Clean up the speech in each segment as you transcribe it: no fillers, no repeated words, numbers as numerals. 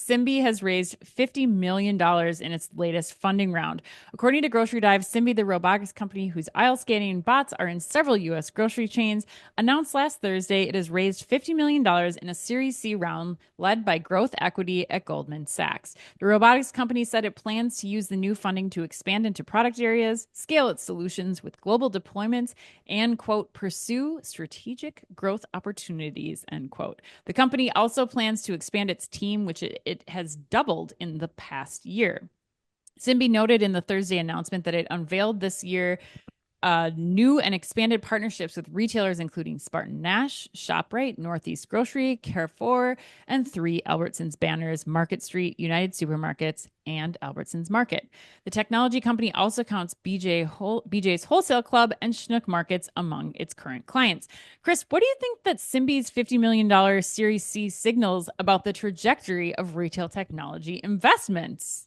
Simbe has raised $50 million in its latest funding round. According to Grocery Dive, Simbe, the robotics company whose aisle scanning bots are in several U.S. grocery chains, announced last Thursday it has raised $50 million in a Series C round led by growth equity at Goldman Sachs. The robotics company said it plans to use the new funding to expand into product areas, scale its solutions with global deployments, and, quote, pursue strategic growth opportunities, end quote. The company also plans to expand its team, which it has doubled in the past year. Simbe noted in the Thursday announcement that it unveiled this year new and expanded partnerships with retailers including Spartan Nash, ShopRite, Northeast Grocery, Carrefour, and three Albertsons banners: Market Street, United Supermarkets, and Albertsons Market. The technology company also counts BJ's Wholesale Club and Schnuck Markets among its current clients. Chris, what do you think that Simbe's $50 million Series C signals about the trajectory of retail technology investments?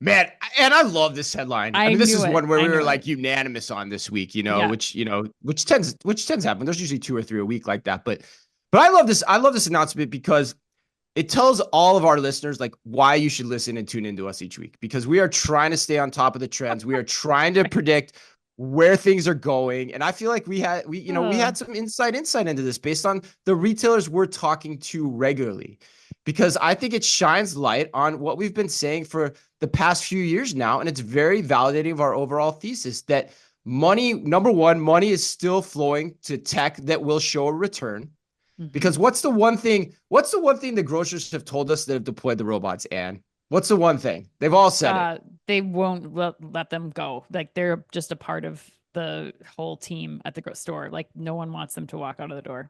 Man, and I love this headline. I I mean, this knew is it. one where I we were knew like it. unanimous on this week, Yeah. which tends to happen. There's usually two or three a week like that. But I love this. I love this announcement because it tells all of our listeners like why you should listen and tune into us each week, because we are trying to stay on top of the trends. We are trying to predict where things are going. And I feel like we Uh, had some insight into this based on the retailers we're talking to regularly, because I think it shines light on what we've been saying for the past few years now. And it's very validating of our overall thesis that money, number one, money is still flowing to tech that will show a return. mhm. Because what's the one thing the grocers have told us that have deployed the robots, Anne? What's the one thing? They've all said it. They won't let them go. Like they're just a part of the whole team at the store. Like no one wants them to walk out of the door.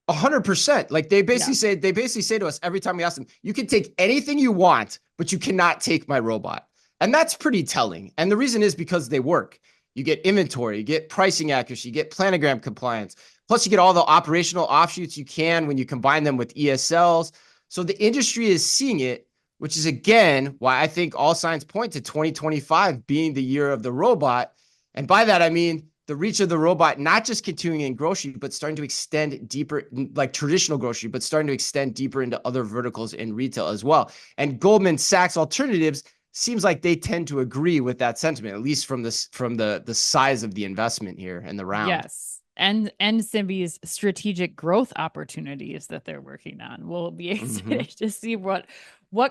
100%. Like Yeah. they basically say to us every time we ask them, you can take anything you want, but you cannot take my robot. And that's pretty telling. And the reason is because they work. You get inventory, you get pricing accuracy, you get planogram compliance. Plus, you get all the operational offshoots you can when you combine them with ESLs. So the industry is seeing it, which is again why I think all signs point to 2025 being the year of the robot. And by that, I mean the reach of the robot, not just continuing in grocery, but starting to extend deeper, like traditional grocery, but starting to extend deeper into other verticals in retail as well. And Goldman Sachs Alternatives seems like they tend to agree with that sentiment, at least from the size of the investment here and the round. Yes. And Simbi's strategic growth opportunities that they're working on. We'll be Mm-hmm. excited to see what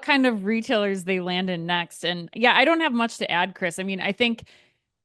kind of retailers they land in next. And yeah, I don't have much to add, Chris. I mean, I think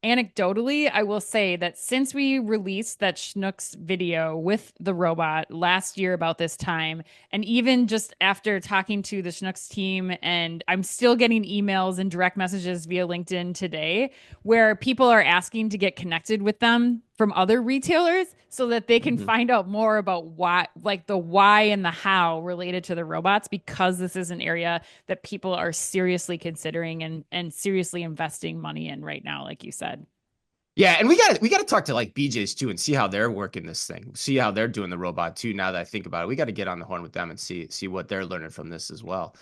anecdotally, I will say that since we released that Schnucks video with the robot last year about this time, and even just after talking to the Schnucks team, and I'm still getting emails and direct messages via LinkedIn today where people are asking to get connected with them from other retailers so that they can Mm-hmm. find out more about why, like the why and the how related to the robots, because this is an area that people are seriously considering and seriously investing money in right now, like you said. Yeah, and we got to talk to like BJ's too and see how they're working this thing. See how they're doing the robot too. Now that I think about it, we got to get on the horn with them and see what they're learning from this as well.